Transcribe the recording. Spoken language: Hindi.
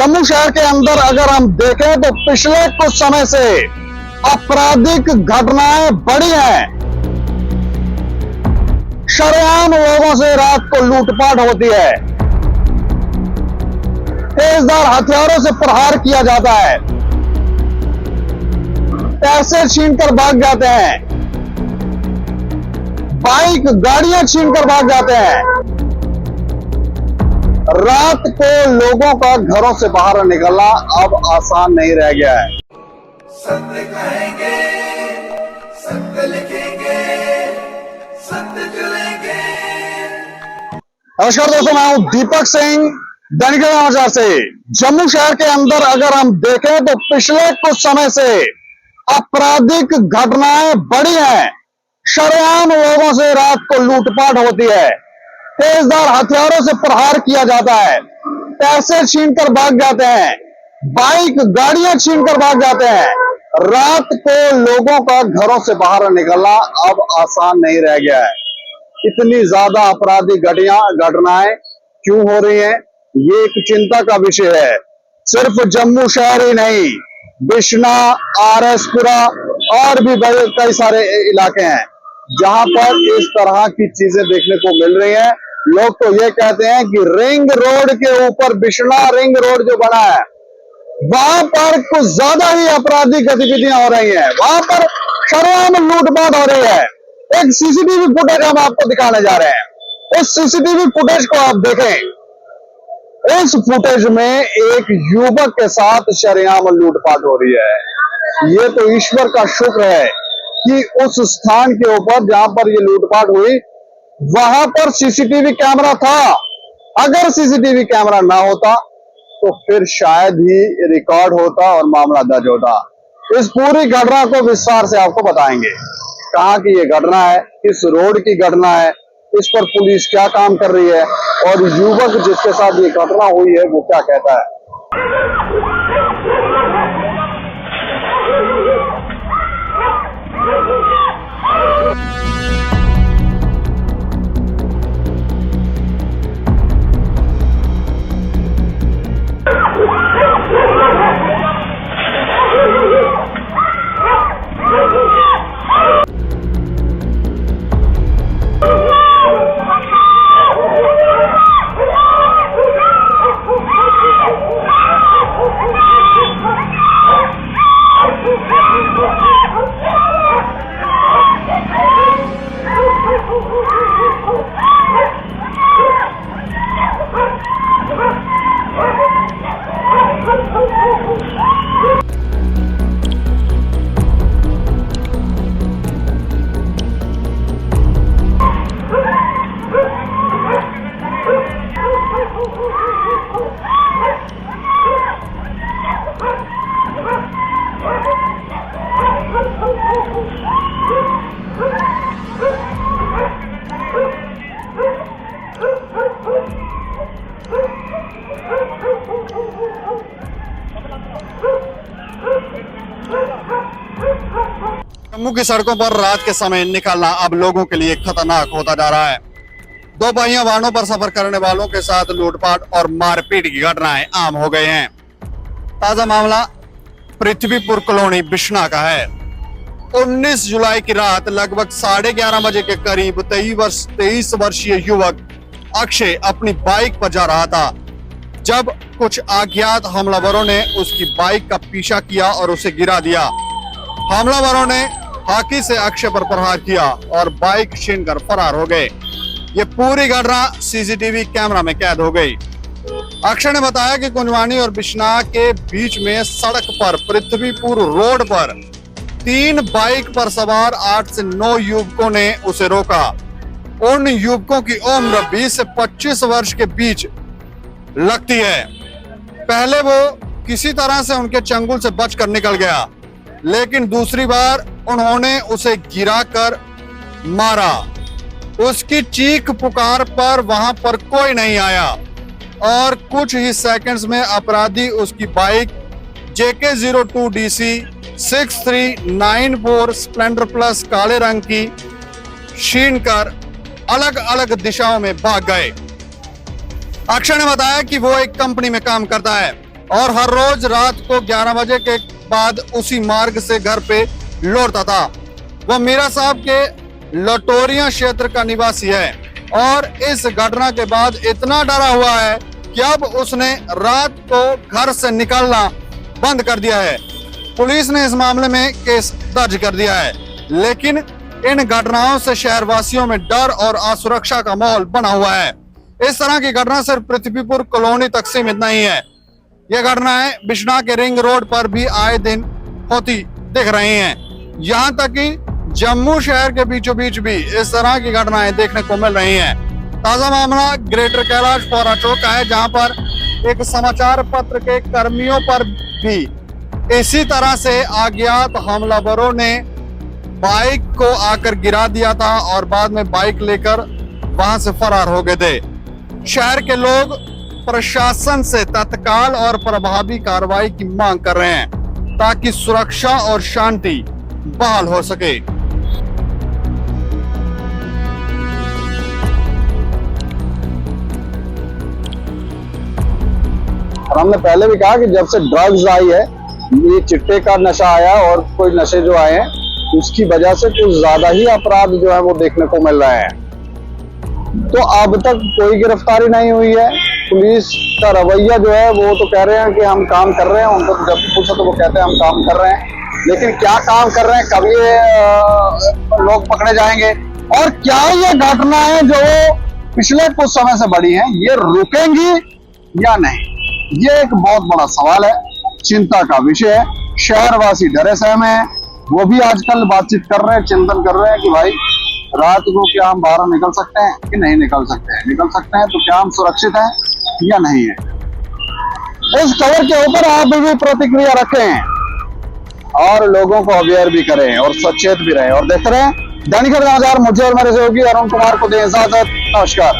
जम्मू शहर के अंदर अगर हम देखें तो पिछले कुछ समय से आपराधिक घटनाएं बढ़ी हैं। शरेआम लोगों से रात को लूटपाट होती है, तेजधार हथियारों से प्रहार किया जाता है, पैसे छीनकर भाग जाते हैं, बाइक गाड़ियां छीनकर भाग जाते हैं। रात को लोगों का घरों से बाहर निकलना अब आसान नहीं रह गया है। सत्य कहेंगे, सत्य लिखेंगे, सत्य चलेंगे। नमस्कार दोस्तों, मैं हूं दीपक सिंह, दैनिक समाचार से। जम्मू शहर के अंदर अगर हम देखें तो पिछले कुछ समय से आपराधिक घटनाएं बढ़ी हैं। शरेआम लोगों से रात को लूटपाट होती है, तेजधार हथियारों से प्रहार किया जाता है, पैसे छीनकर भाग जाते हैं, बाइक गाड़ियां छीनकर भाग जाते हैं। रात को लोगों का घरों से बाहर निकलना अब आसान नहीं रह गया है। इतनी ज्यादा आपराधिक घटनाएं क्यों हो रही हैं, ये एक चिंता का विषय है। सिर्फ जम्मू शहर ही नहीं, बिश्ना, आरएसपुरा और भी बड़े कई सारे इलाके हैं जहां पर इस तरह की चीजें देखने को मिल रही हैं। लोग तो ये कहते हैं कि रिंग रोड के ऊपर बिश्ना रिंग रोड जो बना है, वहां पर कुछ ज्यादा ही आपराधिक गतिविधियां हो रही हैं। वहां पर शरेआम लूटपाट हो रही है। एक सीसीटीवी फुटेज हम आपको दिखाने जा रहे हैं। उस सीसीटीवी फुटेज को आप देखें। इस फुटेज में एक युवक के साथ शरेआम लूटपाट हो रही है। ये तो ईश्वर का शुक्र है कि उस स्थान के ऊपर जहां पर ये लूटपाट हुई वहां पर सीसीटीवी कैमरा था। अगर सीसीटीवी कैमरा ना होता तो फिर शायद ही रिकॉर्ड होता और मामला दर्ज होता। इस पूरी घटना को विस्तार से आपको बताएंगे। कहां की ये घटना है, किस रोड की घटना है, इस पर पुलिस क्या काम कर रही है और युवक जिसके साथ ये घटना हुई है वो क्या कहता है। जम्मू की सड़कों पर रात के समय निकलना अब लोगों के लिए खतरनाक होता जा रहा है। दो पहिया वाहनों पर सफर करने वालों के साथ लूटपाट और मारपीट की घटनाएं आम हो गए हैं। ताजा मामला पृथ्वीपुर कॉलोनी बिश्ना का है। 19 जुलाई की रात लगभग 11:30 बजे के करीब 23 वर्षीय युवक अक्षय अपनी बाइक पर जा रहा था जब कुछ अज्ञात हमलावरों ने उसकी बाइक का पीछा किया और उसे गिरा दिया। हमलावरों ने हाथी से अक्षय पर प्रहार किया और बाइक छीनकर फरार हो गए। ये पूरी घटना सीसीटीवी कैमरा में कैद हो गई। अक्षय ने बताया कि कुंजवानी और बिश्ना के बीच में सड़क पर पृथ्वीपुर रोड पर 3 बाइक पर सवार 8 से 9 युवकों ने उसे रोका। उन युवकों की उम्र 20 से 25 वर्ष के बीच लगती है। पहले वो किसी तरह से उनके चंगुल से बचकर निकल गया, लेकिन दूसरी बार उन्होंने उसे गिराकर मारा। उसकी चीख पुकार पर वहां पर कोई नहीं आया और कुछ ही सेकंड्स में अपराधी उसकी बाइक JK02DC 6394 स्प्लेंडर प्लस काले रंग की छीनकर अलग अलग दिशाओं में भाग गए। अक्षय ने बताया कि वो एक कंपनी में काम करता है और हर रोज रात को 11 बजे के बाद उसी मार्ग से घर पे लौटता था। वह मीरा साहब के लटोरिया क्षेत्र का निवासी है और इस घटना के बाद इतना डरा हुआ है कि अब उसने रात को घर से निकलना बंद कर दिया है। पुलिस ने इस मामले में केस दर्ज कर दिया है, लेकिन इन घटनाओं से शहरवासियों में डर और असुरक्षा का माहौल बना हुआ है। इस तरह की घटना सिर्फ पृथ्वीपुर कॉलोनी तक सीमित नहीं है। ये घटनाएं बिश्ना के रिंग रोड पर भी आए दिन होती दिख रही हैं। यहाँ तक कि जम्मू शहर के बीचों बीच भी इस तरह की घटनाएं देखने को मिल रही हैं। ताजा मामला ग्रेटर कैलाशपुरा चौक का है, जहां पर एक समाचार पत्र के कर्मियों पर भी इसी तरह से अज्ञात हमलावरों ने बाइक को आकर गिरा दिया था और बाद में बाइक लेकर वहां से फरार हो गए थे। शहर के लोग प्रशासन से तत्काल और प्रभावी कार्रवाई की मांग कर रहे हैं ताकि सुरक्षा और शांति बहाल हो सके। और हमने पहले भी कहा कि जब से ड्रग्स आई है, ये चिट्टे का नशा आया और कोई नशे जो आए हैं, उसकी वजह से कुछ ज्यादा ही अपराध जो है वो देखने को मिल रहे हैं। तो अब तक कोई गिरफ्तारी नहीं हुई है। पुलिस का रवैया जो है वो तो कह रहे हैं कि हम काम कर रहे हैं, उनको जब पूछो तो वो कहते हैं हम काम कर रहे हैं, लेकिन क्या काम कर रहे हैं, कब ये लोग पकड़े जाएंगे और क्या ये घटनाएं जो पिछले कुछ समय से बढ़ी हैं ये रुकेंगी या नहीं, ये एक बहुत बड़ा सवाल है, चिंता का विषय है। शहरवासी डरे सहमे हैं, वो भी आजकल बातचीत कर रहे हैं, चिंतन कर रहे हैं कि भाई रात को क्या हम बाहर निकल सकते हैं कि नहीं निकल सकते हैं, निकल सकते हैं तो क्या हम सुरक्षित हैं या नहीं है। इस खबर के ऊपर आप भी प्रतिक्रिया रखें और लोगों को अवेयर भी करें और सचेत भी रहें और देखते रहें दैनिक समाचार। मुझे और मेरे सहयोगी अरुण कुमार को दें इजाजत। नमस्कार।